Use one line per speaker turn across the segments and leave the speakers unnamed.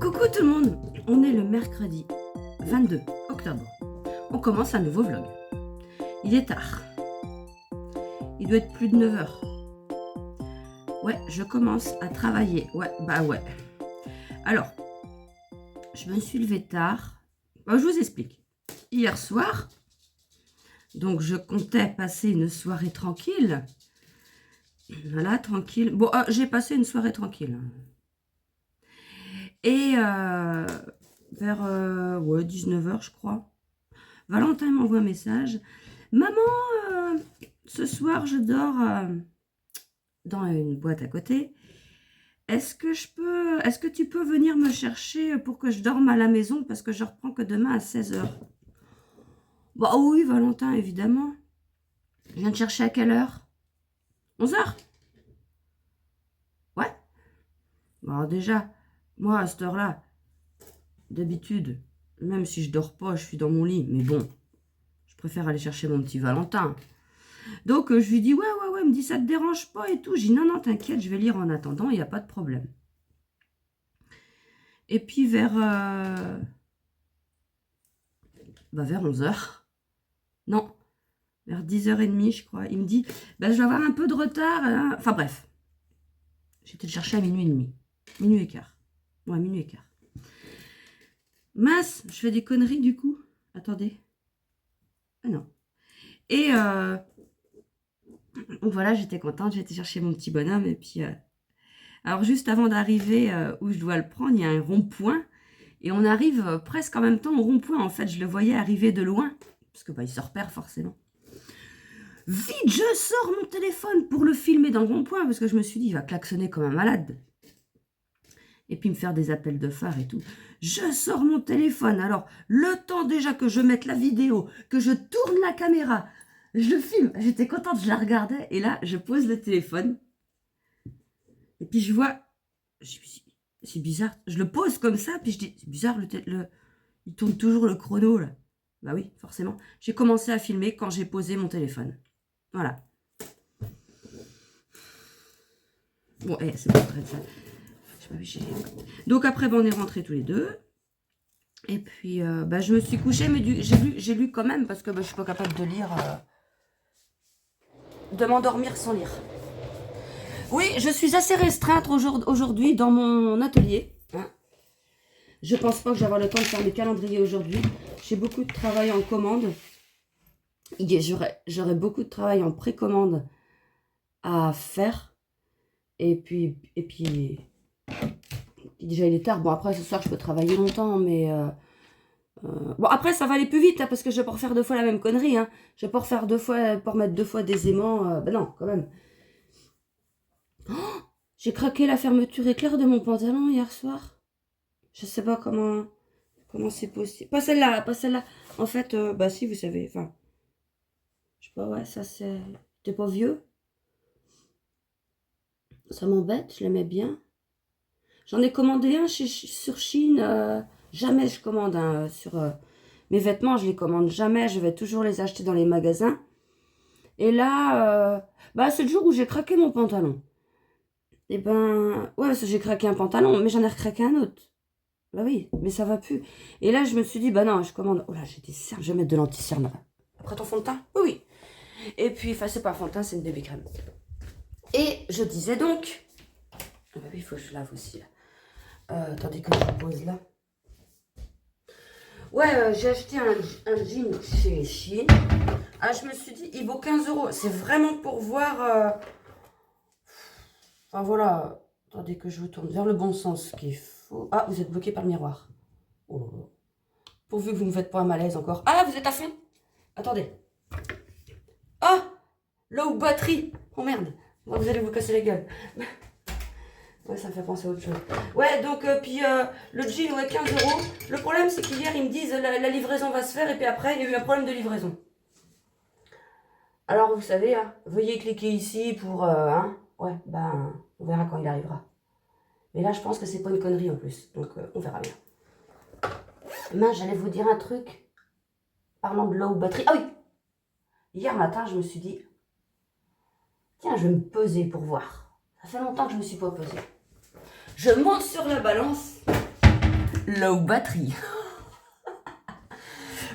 Coucou tout le monde, on est le mercredi 22 octobre. On commence un nouveau vlog. Il est tard. Il doit être plus de 9 heures. Ouais, je commence à travailler. Ouais. Alors, je me suis levée tard. Je vous explique. Hier soir, donc je comptais passer une soirée tranquille. Voilà, tranquille. Bon, j'ai passé une soirée tranquille. Et vers 19 heures, je crois, Valentin m'envoie un message. Maman, ce soir, je dors dans une boîte à côté. Est-ce que tu peux venir me chercher pour que je dorme à la maison parce que je reprends que demain à 16 heures? Bah oui, Valentin, évidemment. Je viens te chercher à quelle heure? 11 heures? Ouais. Bon, alors déjà, moi, à cette heure-là, d'habitude, même si je dors pas, je suis dans mon lit. Mais bon, je préfère aller chercher mon petit Valentin. Donc, je lui dis, ouais, il me dit, ça te dérange pas et tout. Je dis, non, t'inquiète, je vais lire en attendant, il n'y a pas de problème. Et puis, vers 11 heures, non, vers 10h30, je crois, il me dit, je vais avoir un peu de retard. Hein. Enfin, bref, j'étais le chercher à minuit et demi, minuit et quart. Ouais, minuit et quart. Mince, je fais des conneries du coup. Attendez. Ah non. Et donc voilà, j'étais contente, j'ai été chercher mon petit bonhomme. Et puis, alors juste avant d'arriver où je dois le prendre, il y a un rond-point. Et on arrive presque en même temps au rond-point. En fait, je le voyais arriver de loin. Parce que il se repère forcément. Vite, je sors mon téléphone pour le filmer dans le rond-point. Parce que je me suis dit, il va klaxonner comme un malade. Et puis me faire des appels de phare et tout. Je sors mon téléphone. Alors, le temps déjà que je mette la vidéo, que je tourne la caméra, je le filme. J'étais contente, je la regardais. Et là, je pose le téléphone. Et puis je vois, c'est bizarre. Je le pose comme ça, puis je dis, c'est bizarre, il tourne toujours le chrono, là. Bah oui, forcément. J'ai commencé à filmer quand j'ai posé mon téléphone. Voilà. Bon, c'est pas très ça. Donc après, on est rentrés tous les deux. Et puis, je me suis couchée, mais j'ai lu quand même, parce que je suis pas capable de lire, de m'endormir sans lire. Oui, je suis assez restreinte aujourd'hui dans mon atelier. Hein. Je pense pas que j'ai avoir le temps de faire mes calendriers aujourd'hui. J'ai beaucoup de travail en commande. J'aurai beaucoup de travail en précommande à faire. Et puis, déjà il est tard. Bon, après ce soir je peux travailler longtemps, mais bon, après ça va aller plus vite, hein, parce que je vais pas refaire deux fois la même connerie. Hein. Je vais pas refaire remettre deux fois des aimants. Non, quand même. Oh, j'ai craqué la fermeture éclair de mon pantalon hier soir. Je sais pas comment c'est possible. Pas celle-là, pas celle-là. En fait, si, vous savez, enfin, je sais pas, ouais, ça c'est... T'es pas vieux? Ça m'embête, je l'aimais bien. J'en ai commandé un sur Chine. Jamais je commande sur... mes vêtements, je les commande jamais. Je vais toujours les acheter dans les magasins. Et là, c'est le jour où j'ai craqué mon pantalon. Et ouais, j'ai craqué un pantalon, mais j'en ai recraqué un autre. Bah oui, mais ça va plus. Et là, je me suis dit, non, je commande... Oh là, j'ai des cernes, je vais mettre de l'anti-cerne. Après ton fond de teint? Oui. Et puis, enfin, c'est pas un fond de teint, c'est une baby crème. Et je disais donc... Ah bah oui, il faut que je lave aussi, là. Attendez que je pose là. Ouais, j'ai acheté un jean chez Shein. Ah, je me suis dit, il vaut 15 €. C'est vraiment pour voir... Enfin, voilà. Attendez que je vous tourne vers le bon sens qu'il faut. Ah, vous êtes bloqué par le miroir. Oh. Pourvu que vous ne me faites pas un malaise encore. Ah, vous êtes à fond. Attendez. Ah, low batterie. Oh merde. Vous allez vous casser la gueule. Ouais, ça me fait penser à autre chose. Ouais, donc, le jean, ouais, 15 €. Le problème, c'est qu'hier, ils me disent la livraison va se faire, et puis après, il y a eu un problème de livraison. Alors, vous savez, hein, veuillez cliquer ici pour, ouais, on verra quand il arrivera. Mais là, je pense que c'est pas une connerie en plus, donc on verra bien. Mince, j'allais vous dire un truc. Parlant de low batterie. Ah oui! Hier matin, je me suis dit, tiens, je vais me peser pour voir. Ça fait longtemps que je ne me suis pas pesée. Je monte sur la balance. Low batterie.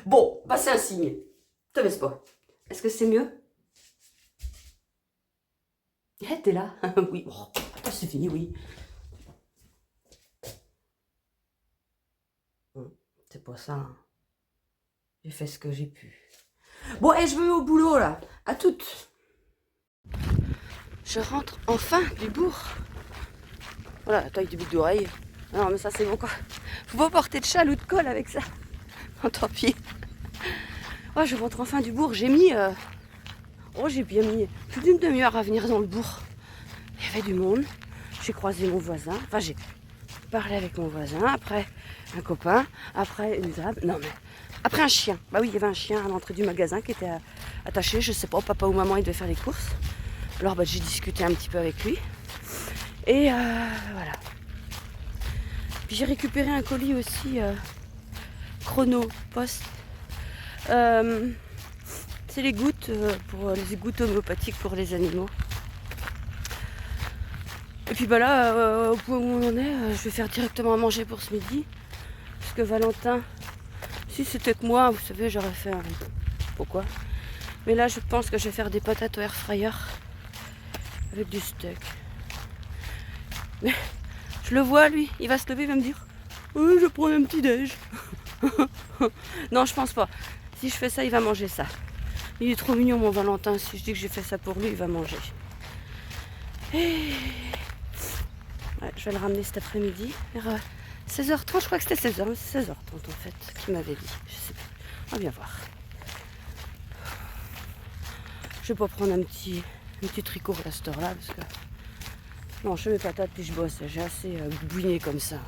Bon, bah c'est un signe. Te baisse pas. Est-ce que c'est mieux? Eh, t'es là? Oui. Oh, c'est fini, oui. C'est pas ça. Hein. J'ai fait ce que j'ai pu. Bon, et je me mets au boulot, là. À toutes. Je rentre enfin du bourg. Voilà, la taille du bout d'oreille. Non, mais ça, c'est bon, quoi. Faut pas porter de châle ou de colle avec ça. Oh, tant pis. Oh, je rentre enfin du bourg. J'ai mis... Oh, j'ai bien mis plus d'une demi-heure à venir dans le bourg. Il y avait du monde. J'ai croisé mon voisin. Enfin, j'ai parlé avec mon voisin. Après, un copain. Après, une dame. Non, mais... Après, un chien. Bah oui, il y avait un chien à l'entrée du magasin qui était attaché. Je sais pas, papa ou maman, il devait faire les courses. Alors, bah, j'ai discuté un petit peu avec lui. Et voilà. Puis j'ai récupéré un colis aussi. Chrono Post. C'est les gouttes pour les gouttes homéopathiques pour les animaux. Et puis bah là, au point où on en est, je vais faire directement à manger pour ce midi. Parce que Valentin, si c'était que moi, vous savez, j'aurais fait un... Pourquoi? Mais là, je pense que je vais faire des patates au air fryer avec du steak. Mais je le vois, lui, il va se lever, il va me dire je vais prendre un petit déj. Non, je pense pas. Si je fais ça, il va manger ça. Il est trop mignon, mon Valentin. Si je dis que j'ai fait ça pour lui, il va manger. Et... Ouais, je vais le ramener cet après-midi. Vers 16h30, je crois que c'était 16h. C'est 16h30 en fait, qu'il m'avait dit. Je sais plus. On va bien voir. Je vais pas prendre un petit tricot à cette heure-là parce que... Non, je fais mes patates puis je bosse. J'ai assez bouiné comme ça.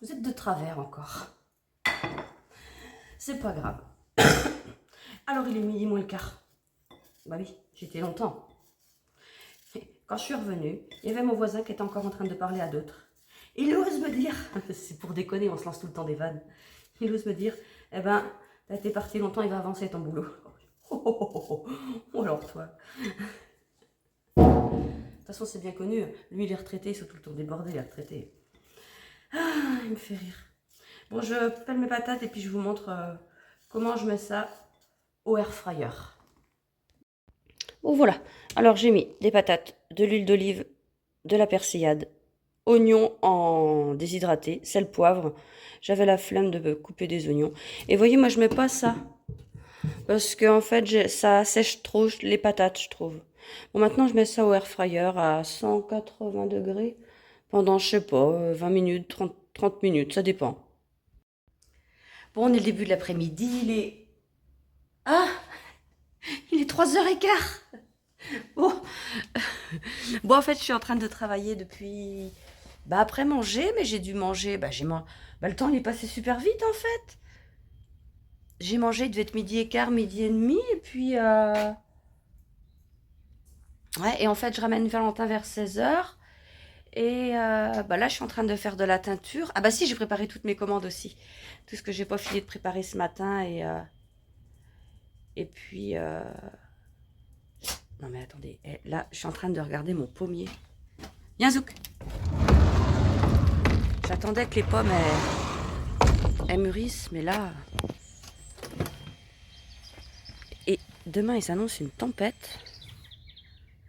Vous êtes de travers encore. C'est pas grave. Alors il est midi moins le quart. Bah oui, j'étais longtemps. Et quand je suis revenue, il y avait mon voisin qui était encore en train de parler à d'autres. Il ose me dire, c'est pour déconner, on se lance tout le temps des vannes. Il ose me dire, eh ben, t'as été parti longtemps, il va avancer ton boulot. Oh alors toi. De toute façon, c'est bien connu. Lui, il est retraité, il sont tout le temps débordé, il est retraité. Ah, il me fait rire. Bon, je pèle mes patates et puis je vous montre comment je mets ça au air fryer. Bon, voilà. Alors, j'ai mis des patates, de l'huile d'olive, de la persillade, oignons en déshydraté, sel, poivre. J'avais la flemme de couper des oignons. Et voyez, moi, je mets pas ça. Parce qu'en fait, ça sèche trop les patates, je trouve. Bon, maintenant, je mets ça au air fryer à 180 degrés pendant, je sais pas, 20 minutes, 30 minutes, ça dépend. Bon, on est le début de l'après-midi, il est... Ah! Il est 3h15. Bon. Bon, en fait, je suis en train de travailler depuis... Bah, après manger, mais j'ai dû manger... Bah, le temps, il est passé super vite, en fait. J'ai mangé, il devait être 12h15, 12h30, et puis... Ouais, et en fait, je ramène Valentin vers 16h. Et bah là, je suis en train de faire de la teinture. Ah bah si, j'ai préparé toutes mes commandes aussi. Tout ce que j'ai pas fini de préparer ce matin. Et puis... Non mais attendez, là, je suis en train de regarder mon pommier. Viens, Zouk. J'attendais que les pommes, elles mûrissent, mais là... Et demain, il s'annonce une tempête.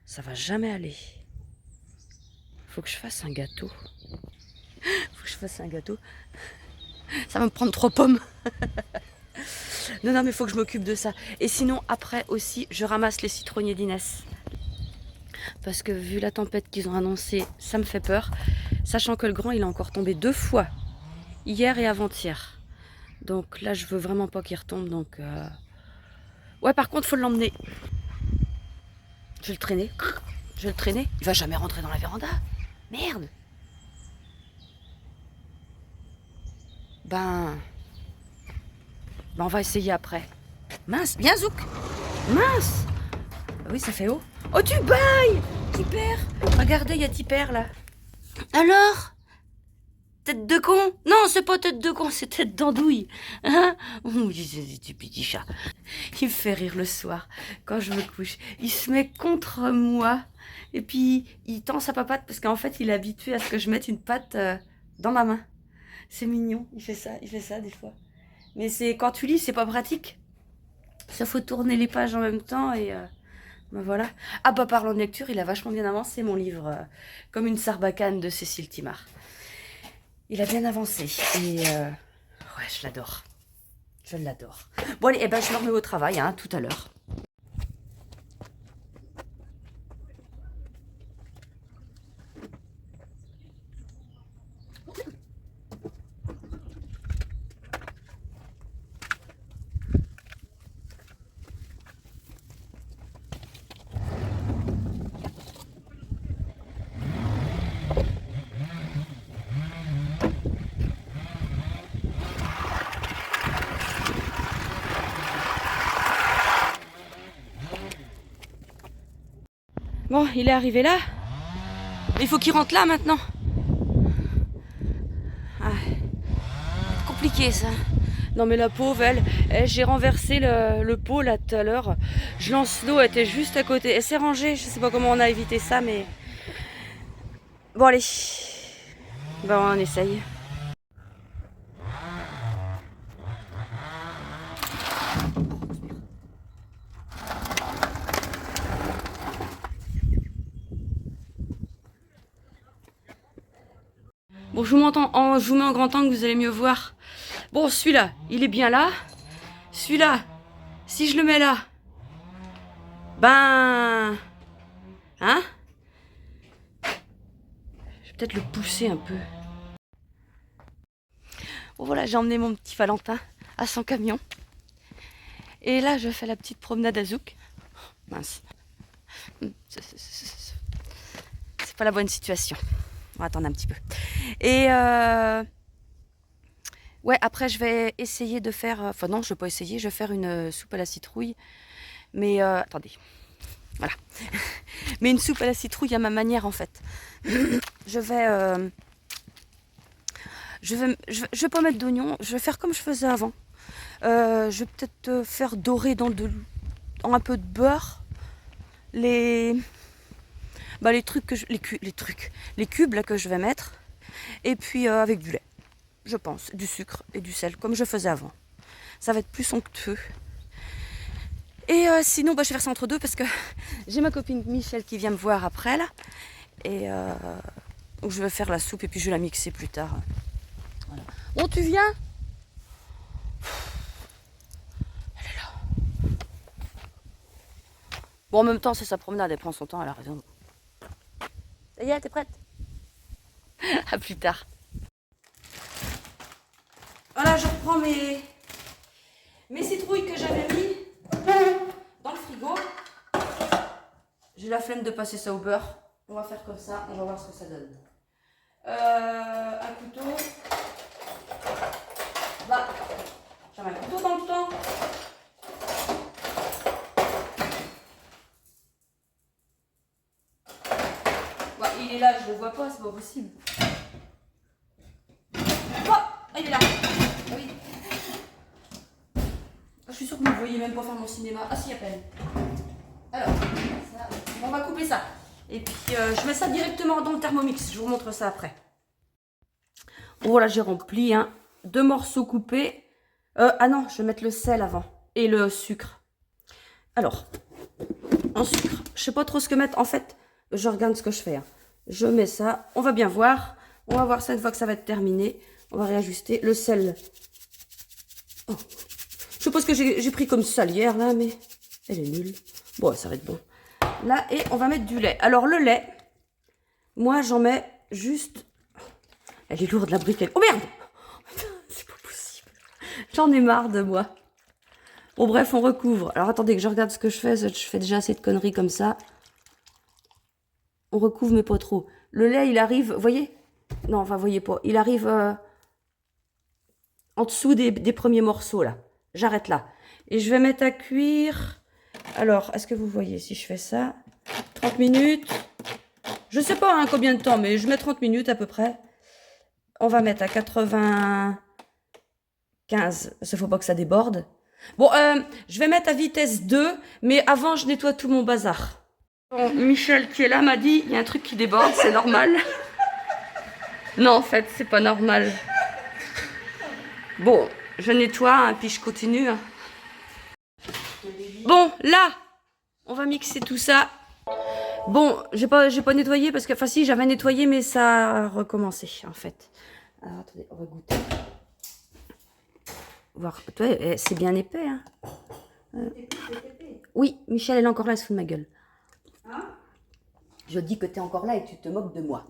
Ça va jamais aller. Faut que je fasse un gâteau. Faut que je fasse un gâteau. Ça va me prendre 3 pommes. Non, mais il faut que je m'occupe de ça. Et sinon, après aussi, je ramasse les citronniers d'Inès. Parce que vu la tempête qu'ils ont annoncée, ça me fait peur. Sachant que le grand, il a encore tombé 2 fois. Hier et avant-hier. Donc là, je veux vraiment pas qu'il retombe. Donc, ouais, par contre, il faut l'emmener. Je vais le traîner. Je vais le traîner. Il va jamais rentrer dans la véranda. Merde. Ben, on va essayer après. Mince, viens Zouk. Mince. Oui, ça fait haut. Oh, tu bailles Tipper. Regardez, il y a Tipper là. Alors, Tête de con? Non, c'est pas tête de con, c'est tête d'andouille. Hein? Oh, du petit chat. Il me fait rire le soir, quand je me couche. Il se met contre moi, et puis il tend sa papate, parce qu'en fait, il est habitué à ce que je mette une patte dans ma main. C'est mignon, il fait ça des fois. Mais c'est quand tu lis, c'est pas pratique. Ça faut tourner les pages en même temps, et ben voilà. Ah bah parlant de lecture, il a vachement bien avancé mon livre, Comme une sarbacane de Cécile Thimard. Il a bien avancé et ouais, je l'adore. Je l'adore. Bon allez, eh ben, je me remets au travail, hein, tout à l'heure. Bon, il est arrivé là. Il faut qu'il rentre là maintenant. Ah, compliqué ça. Non mais la pauvre, j'ai renversé le pot là tout à l'heure. Je lance l'eau, elle était juste à côté. Elle s'est rangée, je sais pas comment on a évité ça, mais... Bon allez, ben on essaye. Bon, je vous mets en grand angle, vous allez mieux voir. Bon, celui-là, il est bien là. Celui-là, si je le mets là, ben... Hein? Je vais peut-être le pousser un peu. Bon voilà, j'ai emmené mon petit Valentin à son camion. Et là, je fais la petite promenade à Zouk. Mince. C'est pas la bonne situation. On va attendre un petit peu. Et ouais, après je vais essayer de faire... Enfin non, je vais pas essayer, je vais faire une soupe à la citrouille. Mais attendez. Voilà. Mais une soupe à la citrouille à ma manière en fait. Je vais pas mettre d'oignons, je vais faire comme je faisais avant. Je vais peut-être faire dorer dans un peu de beurre les trucs que les cubes là que je vais mettre, et puis avec du lait, je pense, du sucre et du sel comme je faisais avant. Ça va être plus somptueux. Et sinon, je vais faire ça entre deux parce que j'ai ma copine Michel qui vient me voir après là, et où je vais faire la soupe et puis je vais la mixer plus tard. Voilà. Bon, tu viens? Elle est là. Bon, en même temps, c'est sa promenade, elle prend son temps, elle a raison. Ça y est, t'es prête? À plus tard. Voilà, je reprends mes citrouilles que j'avais mis dans le frigo. J'ai la flemme de passer ça au beurre. On va faire comme ça, on va voir ce que ça donne. Un couteau. Bah, j'ai un couteau dans le temps. Bah, il est là, je le vois pas, c'est pas possible. Oh, il est là. Ah oui. Je suis sûre que vous ne voyez même pas faire mon cinéma. Ah si, à peine. Alors, ça, on va couper ça. Et puis, je mets ça directement dans le Thermomix. Je vous montre ça après. Voilà, j'ai rempli 2 morceaux coupés. Ah non, je vais mettre le sel avant. Et le sucre. Alors, en sucre, je sais pas trop ce que mettre. En fait, je regarde ce que je fais. Je mets ça. On va bien voir. On va voir ça une fois que ça va être terminé. On va réajuster le sel. Oh. Je suppose que j'ai pris comme salière là, mais elle est nulle. Bon, ça va être bon. Là, et on va mettre du lait. Alors, le lait, moi, j'en mets juste... Elle est lourde, la briquette. Oh merde! C'est pas possible. J'en ai marre de moi. Bon, bref, on recouvre. Alors, attendez que je regarde ce que je fais. Je fais déjà assez de conneries comme ça. On recouvre, mais pas trop. Le lait, il arrive... Vous voyez? Non, enfin, vous voyez pas. Il arrive en dessous des premiers morceaux, là. J'arrête là. Et je vais mettre à cuire... Alors, est-ce que vous voyez si je fais ça? 30 minutes. Je sais pas combien de temps, mais je mets 30 minutes à peu près. On va mettre à 95. Il faut pas que ça déborde. Bon, je vais mettre à vitesse 2, mais avant, je nettoie tout mon bazar. Bon, Michel qui est là m'a dit, il y a un truc qui déborde, c'est normal. Non, en fait, c'est pas normal. Bon, je nettoie, hein, puis je continue. Hein. Bon, là, on va mixer tout ça. Bon, j'ai pas nettoyé parce que, enfin si, j'avais nettoyé, mais ça a recommencé, en fait. Alors, attendez, on va goûter. Voir, toi, c'est bien épais, hein. Oui, Michel, elle est encore là, elle se fout de ma gueule. Hein? Je dis que t'es encore là et que tu te moques de moi.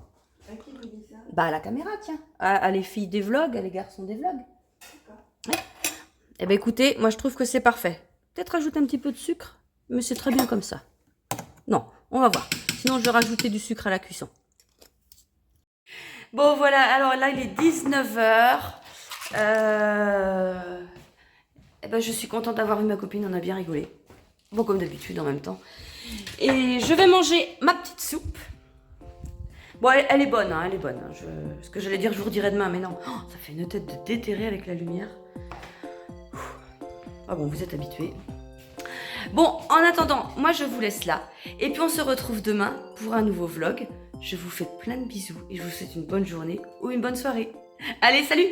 À qui vous dit ça? Bah, à la caméra, tiens. À les filles des vlogs, à les garçons des vlogs. D'accord. Ouais. Eh ben, écoutez, moi, je trouve que c'est parfait. Peut-être rajouter un petit peu de sucre, mais c'est très bien comme ça. Non, on va voir. Sinon, je vais rajouter du sucre à la cuisson. Bon, voilà. Alors là, il est 19h. Eh ben, je suis contente d'avoir vu ma copine. On a bien rigolé. Bon, comme d'habitude, en même temps. Et je vais manger ma petite soupe. Bon, elle est bonne, hein, elle est bonne. Ce que j'allais dire, je vous redirai demain, mais non. Oh, ça fait une tête de déterré avec la lumière. Ah bon, vous êtes habitués. Bon, en attendant, moi je vous laisse là. Et puis on se retrouve demain pour un nouveau vlog. Je vous fais plein de bisous et je vous souhaite une bonne journée ou une bonne soirée. Allez, salut!